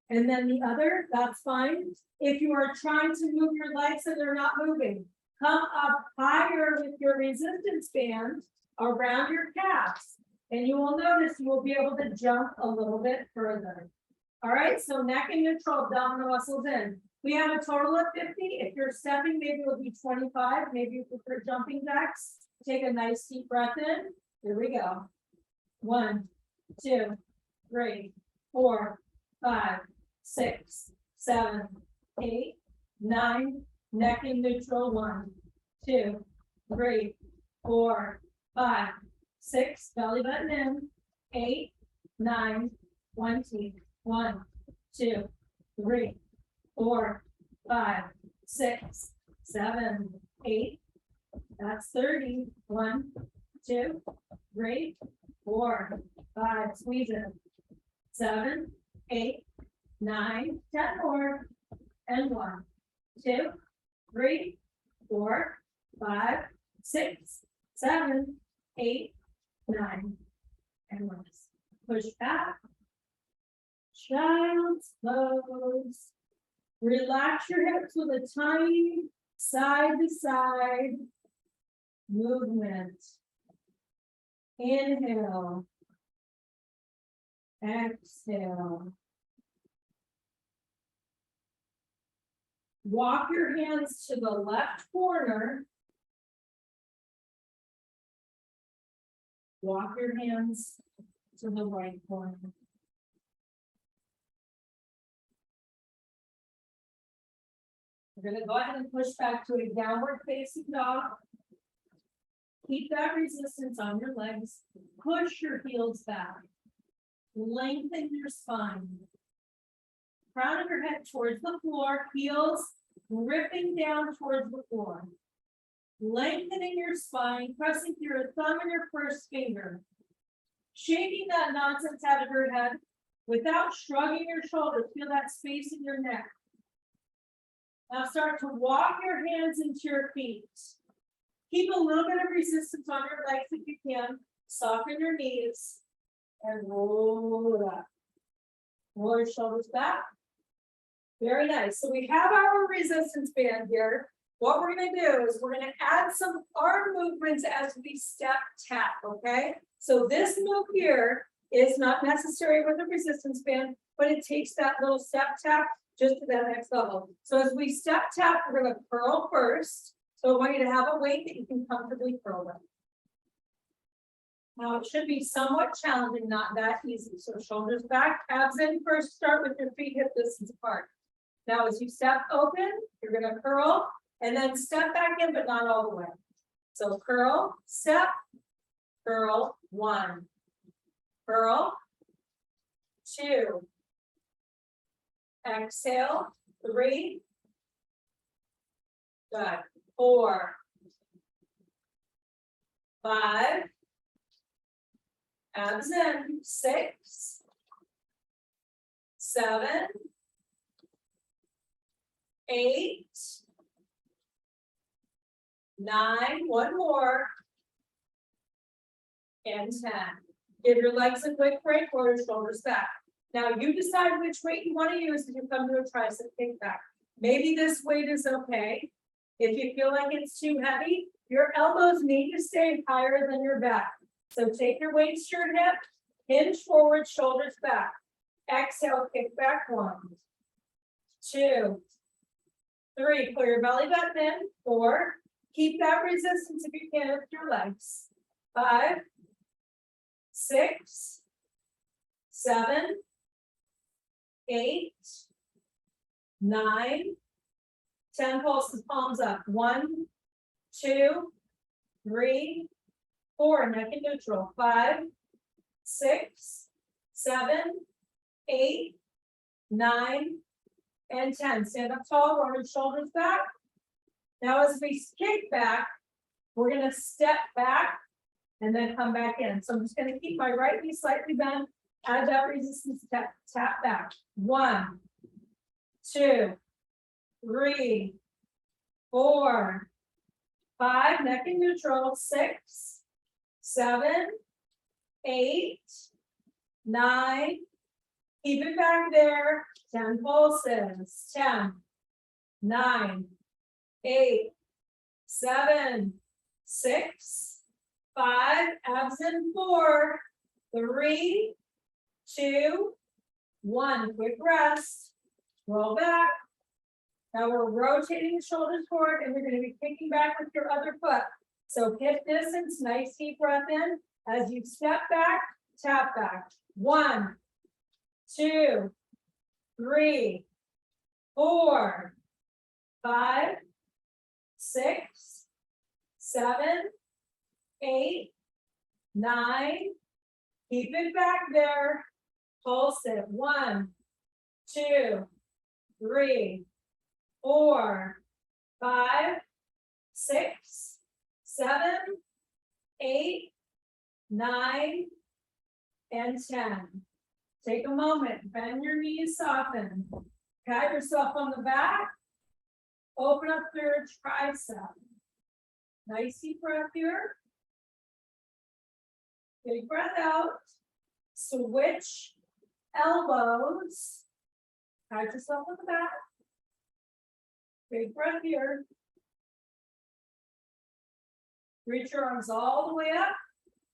and then the other, that's fine. If you are trying to move your legs and they're not moving, come up higher with your resistance band around your calves. And you will notice you will be able to jump a little bit further. All right, so neck and neutral, abdominal muscles in. We have a total of 50. If you're stepping, maybe it'll be 25. Maybe you prefer jumping jacks. Take a nice deep breath in. Here we go. 1, 2, 3, 4, 5, 6, 7, 8, 9. Neck in neutral. 1, 2, 3, 4, 5, 6. Belly button in. 8, 9, 20. 1, 2, 3, 4, 5, 6, 7, 8. That's 30. 1, 2, 3, 4, 5. Squeeze it. 7, 8, 9, 10 more. And 1, 2, 3, 4, 5, 6, 7, 8, 9. And 1. Push back. Child's pose. Relax your hips with a tiny side to side movement. Inhale. Exhale. Walk your hands to the left corner. Walk your hands to the right corner. We're going to go ahead and push back to a downward facing dog. Keep that resistance on your legs. Push your heels back. Lengthen your spine. Crown of your head towards the floor. Heels gripping down towards the floor. Lengthening your spine. Pressing through your thumb and your first finger. Shaking that nonsense out of your head without shrugging your shoulders. Feel that space in your neck. Now start to walk your hands into your feet. Keep a little bit of resistance on your legs if you can. Soften your knees and roll it up. Roll your shoulders back. Very nice. So we have our resistance band here. What we're going to do is we're going to add some arm movements as we step tap, okay? So this move here is not necessary with a resistance band, but it takes that little step tap just to that next level. So as we step tap, we're going to curl first. So I want you to have a weight that you can comfortably curl with. Now it should be somewhat challenging, not that easy. So shoulders back, abs in first, start with your feet hip distance apart. Now as you step open, you're going to curl and then step back in, but not all the way. So curl, step, curl, 1, curl, 2, exhale, 3, good, 4, 5, abs in, 6, 7, 8, 9, one more, and 10. Give your legs a quick break, roll your shoulders back. Now you decide which weight you want to use as you come to a tricep kickback. Maybe this weight is okay. If you feel like it's too heavy, your elbows need to stay higher than your back. So take your weights to your hip, hinge forward, shoulders back. Exhale, kick back 1, 2, 3. Pull your belly button in. 4. Keep that resistance if you can with your legs. 5, 6, 7, 8, 9, 10 pulses, palms up. 1, 2, 3, 4. Neck and neutral. 5, 6, 7, 8, 9, and 10. Stand up tall, roll your shoulders back. Now as we kick back, we're going to step back and then come back in. So I'm just going to keep my right knee slightly bent, add that resistance, tap back. 1, 2, 3, 4, 5, neck and neutral. 6, 7, 8, 9. Keep it back there. 10 pulses. 10, 9, 8, 7, 6, 5, abs in 4, 3, 2, 1. Quick rest. Roll back. Now we're rotating the shoulders forward and we're going to be kicking back with your other foot. So hip distance, nice deep breath in. As you step back, tap back. 1, 2, 3, 4, 5, 6, 7, 8, 9. Keep it back there. Pulse it. 1, 2, 3, 4, 5, 6, 7, 8, 9, and 10. Take a moment, bend your knees, soften. Pat yourself on the back. Open up your tricep. Nice deep breath here. Big breath out. Switch elbows. Pat yourself on the back. Big breath here. Reach your arms all the way up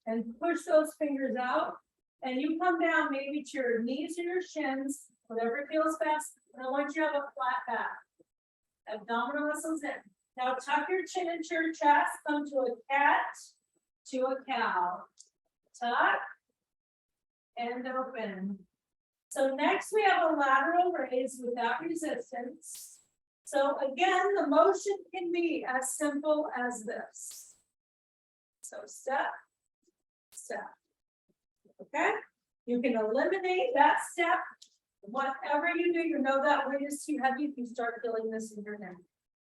and push those fingers out. And you come down maybe to your knees or your shins, whatever feels best. And I want you to have a flat back. Abdominal muscles in. Now tuck your chin into your chest. Come to a cat, to a cow. Tuck and open. So next we have a lateral raise without resistance. So again, the motion can be as simple as this. So step, step. Okay? You can eliminate that step. Whatever you do, you know that weight is too heavy if you start feeling this in your neck.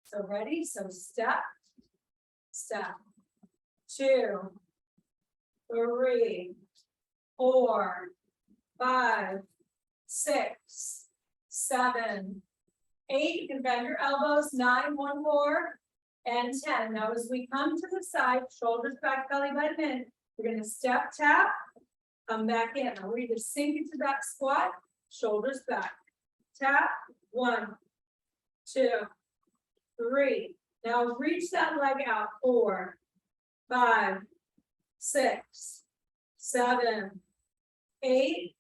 So ready? So step, step. 2, 3, 4, 5, 6, 7, 8. You can bend your elbows. 9, 1 more, and 10. Now as we come to the side, shoulders back, belly button in, we're going to step, tap, come back in. Now we're either sink into that squat, shoulders back, tap. 1, 2, 3. Now reach that leg out. 4, 5, 6, 7, 8,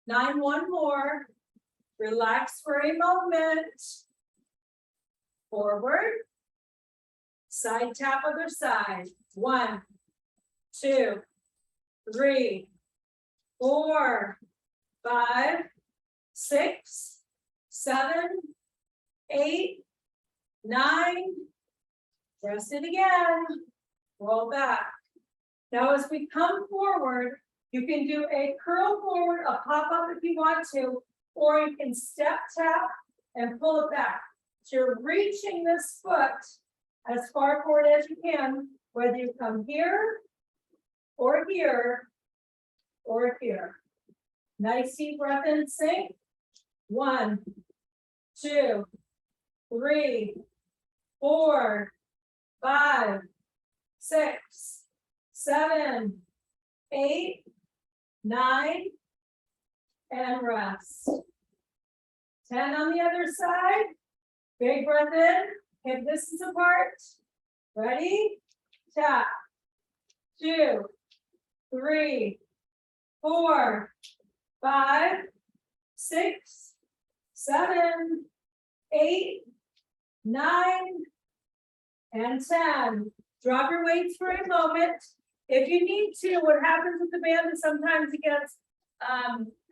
9. 1 more. Relax for a moment. Forward. Side tap, other side. 1, 2, 3, 4, 5, 6, 7, 8, 9. Press it again. Roll back. Now as we come forward, you can do a curl forward, a pop up if you want to, or you can step, tap, and pull it back. So you're reaching this foot as far forward as you can, whether you come here, or here, or here. Nice deep breath in, sink. 1, 2, 3, 4, 5, 6, 7, 8, 9, and rest. 10 on the other side. Big breath in, hip distance apart. Ready? Tap. 2, 3, 4, 5, 6, 7, 8, 9, and 10. Drop your weights for a moment. If you need to, what happens with the band is sometimes it gets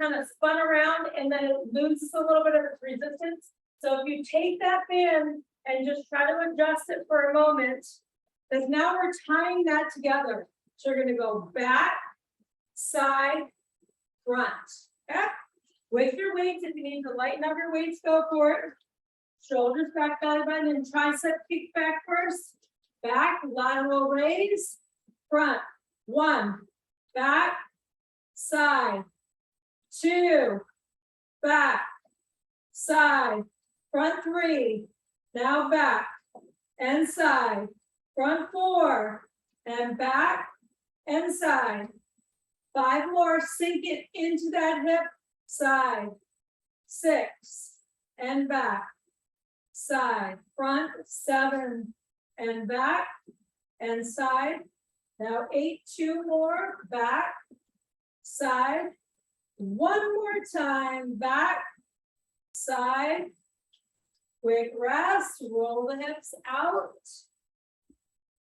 kind of spun around and then it loses a little bit of its resistance. So if you take that band and just try to adjust it for a moment, because now we're tying that together. So you're going to go back, side, front. Okay? With your weights, if you need to lighten up your weights, go for it. Shoulders back, belly button, and tricep kick back first. Back, lateral raise, front. 1, back, side. 2, back, side. Front 3, now back and side. Front 4, and back and side. 5 more, sink it into that hip, side. 6, and back, side. Front 7, and back and side. Now 8, 2 more, back, side. 1 more time, back, side. Quick rest, roll the hips out.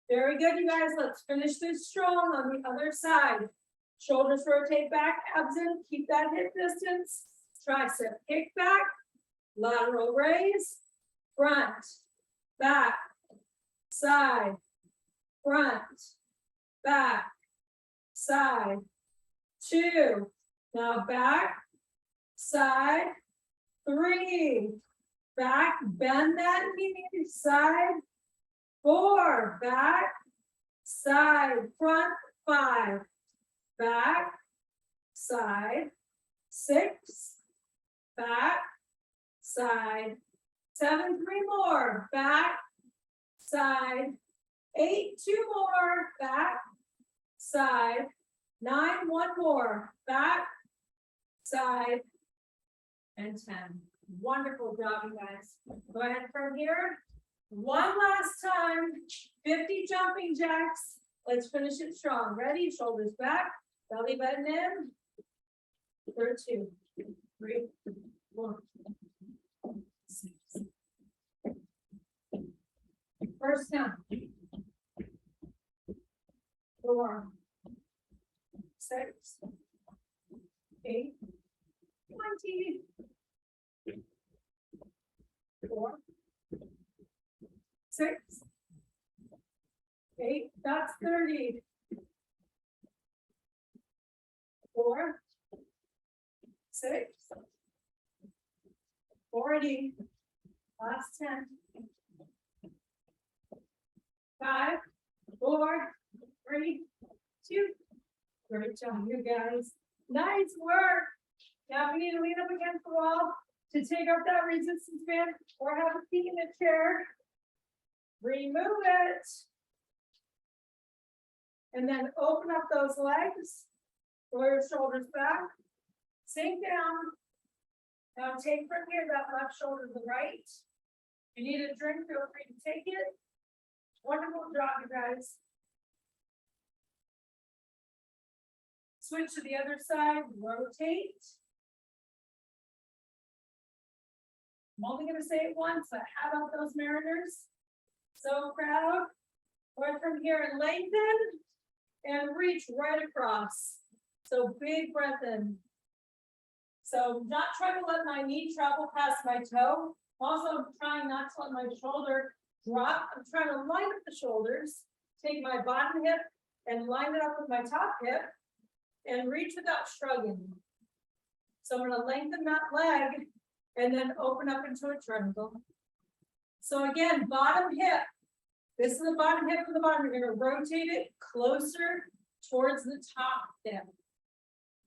Very good, you guys. Let's finish this strong on the other side. Shoulders rotate back, abs in, keep that hip distance. Tricep kick back, lateral raise, front, back, side, front, back, side. 2, now back, side, 3, back, bend that knee, side, 4, back, side, front, 5, back, side, 6, back, side, 7, 3 more, back, side, 8, 2 more, back, side, 9, 1 more, back, side, and 10. Wonderful job, you guys. Go ahead from here. One last time, 50 jumping jacks. Let's finish it strong. Ready? Shoulders back, belly button in. 2, 3, 4, 6. First count. 4, 6, 8, 20. 4, 6, 8, that's 30. 4, 6, 40. Last 10. 5, 4, 3, 2. Great job, you guys. Nice work. Now we need to lean up against the wall to take up that resistance band or have a seat in a chair. Remove it. And then open up those legs. Roll your shoulders back. Sink down. Now take from here that left shoulder to the right. If you need a drink, feel free to take it. Wonderful job, you guys. Switch to the other side, rotate. I'm only going to say it once, but how about those Mariners? So proud. Or from here and lengthen and reach right across. So big breath in. So not trying to let my knee travel past my toe. Also trying not to let my shoulder drop. I'm trying to line up the shoulders. Take my bottom hip and line it up with my top hip. And reach without shrugging. So I'm going to lengthen that leg and then open up into a triangle. So again, bottom hip. This is the bottom hip of the bottom. You're going to rotate it closer towards the top hip.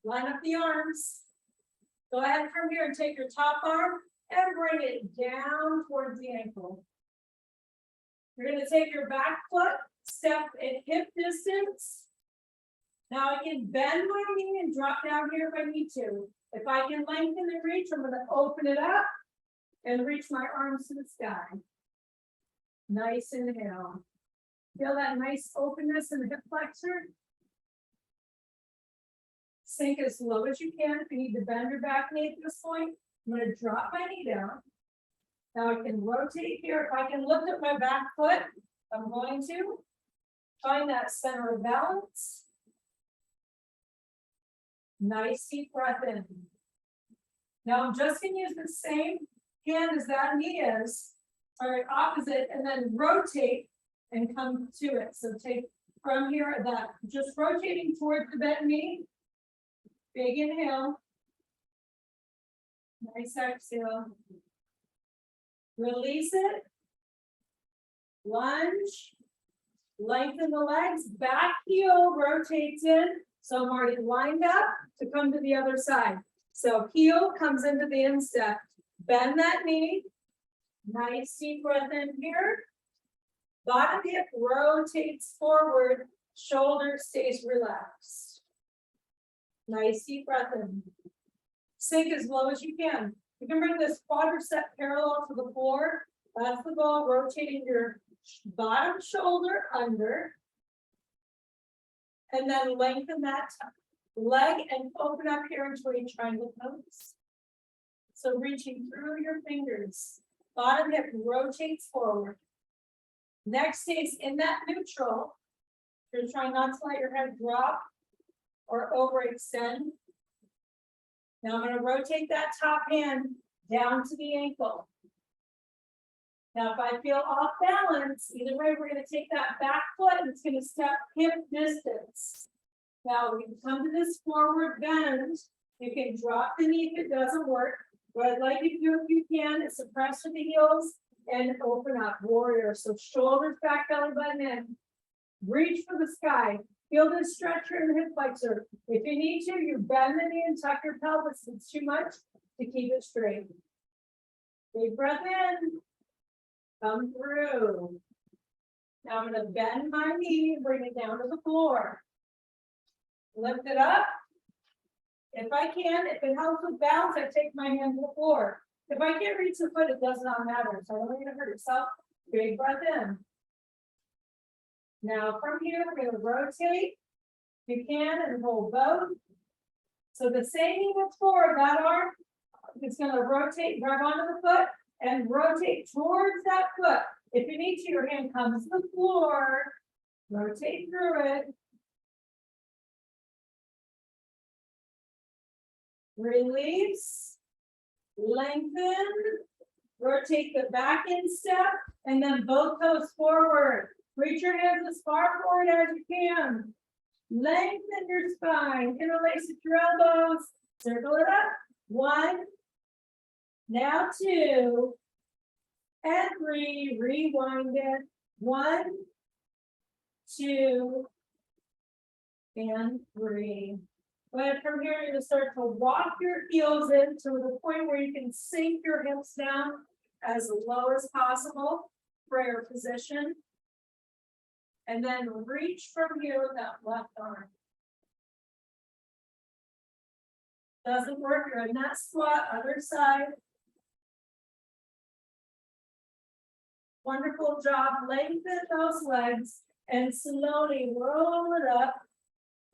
Line up the arms. Go ahead from here and take your top arm and bring it down towards the ankle. You're going to take your back foot, step at hip distance. Now I can bend my knee and drop down here if I need to. If I can lengthen and reach, I'm gonna open it up and reach my arms to the sky. Nice inhale. Feel that nice openness in the hip flexor. Sink as low as you can. If you need to bend your back knee at this point, I'm going to drop my knee down. Now I can rotate here. If I can lift up my back foot, I'm going to find that center of balance. Nice deep breath in. Now I'm just going to use the same hand as that knee is, or opposite, and then rotate and come to it. So take from here, that just rotating towards the bent knee. Big inhale. Nice exhale. Release it. Lunge. Lengthen the legs. Back heel rotates in. So I'm already lined up to come to the other side. So heel comes into the instep. Bend that knee. Nice deep breath in here. Bottom hip rotates forward. Shoulder stays relaxed. Nice deep breath in. Sink as low as you can. You can bring this quadricep parallel to the floor. That's the goal, rotating your bottom shoulder under. And then lengthen that leg and open up here into a triangle pose. So reaching through your fingers. Bottom hip rotates forward. Neck stays in that neutral. You're trying not to let your head drop or overextend. Now I'm going to rotate that top hand down to the ankle. Now if I feel off balance, either way, we're going to take that back foot and it's going to step hip distance. Now we can come to this forward bend. You can drop the knee if it doesn't work. What I'd like you to do if you can is suppress with the heels and open up, warrior. So shoulders back, belly button in. Reach for the sky. Feel this stretch here in the hip flexor. If you need to, you bend the knee and tuck your pelvis. It's too much to keep it straight. Big breath in. Come through. Now I'm going to bend my knee and bring it down to the floor. Lift it up. If I can, if it helps with balance, I take my hand to the floor. If I can't reach the foot, it does not matter. So I don't want you to hurt yourself. Big breath in. Now from here, we're going to rotate. You can and hold both. So the same thing before, that arm is going to rotate, grab onto the foot and rotate towards that foot. If you need to, your hand comes to the floor. Rotate through it. Release. Lengthen. Rotate the back instep and then both toes forward. Reach your hands as far forward as you can. Lengthen your spine. Interlace at your elbows. Circle it up. 1. Now 2. And 3. Rewind it. 1, 2, and 3. But from here, you're going to start to walk your heels in to the point where you can sink your hips down as low as possible. Prayer position. And then reach from here with that left arm. Doesn't work, you're in that squat, other side. Wonderful job. Lengthen those legs and slowly roll it up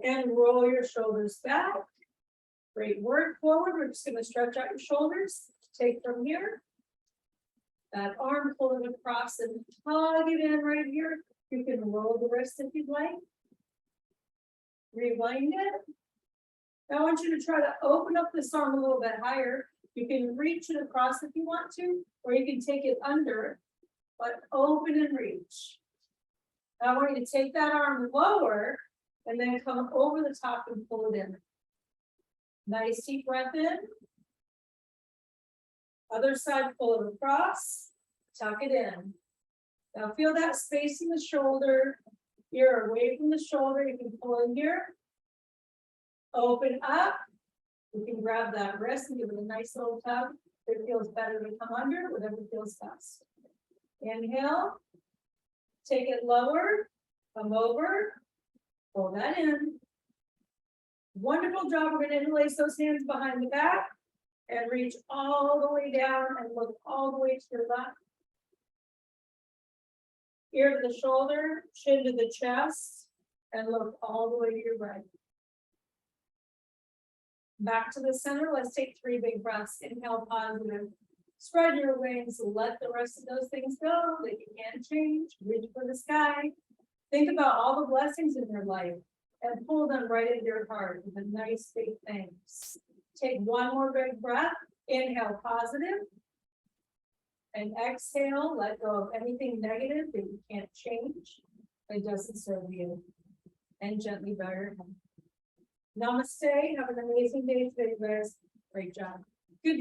and roll your shoulders back. Great work forward. We're just going to stretch out your shoulders. Take from here. That arm, pull it across and hug it in right here. You can roll the wrist if you'd like. Rewind it. Now I want you to try to open up this arm a little bit higher. You can reach it across if you want to, or you can take it under, but open and reach. Now I want you to take that arm lower and then come over the top and pull it in. Nice deep breath in. Other side, pull it across, tuck it in. Now feel that space in the shoulder. You're away from the shoulder. You can pull in here. Open up. You can grab that wrist and give it a nice little tug. If it feels better to come under, whatever feels best. Inhale. Take it lower. Come over. Pull that in. Wonderful job. We're gonna interlace those hands behind the back and reach all the way down and look all the way to your left. Ear to the shoulder, chin to the chest, and look all the way to your right. Back to the center. Let's take 3 big breaths. Inhale, positive. Spread your wings. Let the rest of those things go that you can't change. Reach for the sky. Think about all the blessings in your life and pull them right into your heart with a nice big thanks. Take 1 more big breath. Inhale, positive. And exhale, let go of anything negative that you can't change, that doesn't serve you. And gently bow your head. Namaste. Have an amazing day today, guys. Great job. Good job.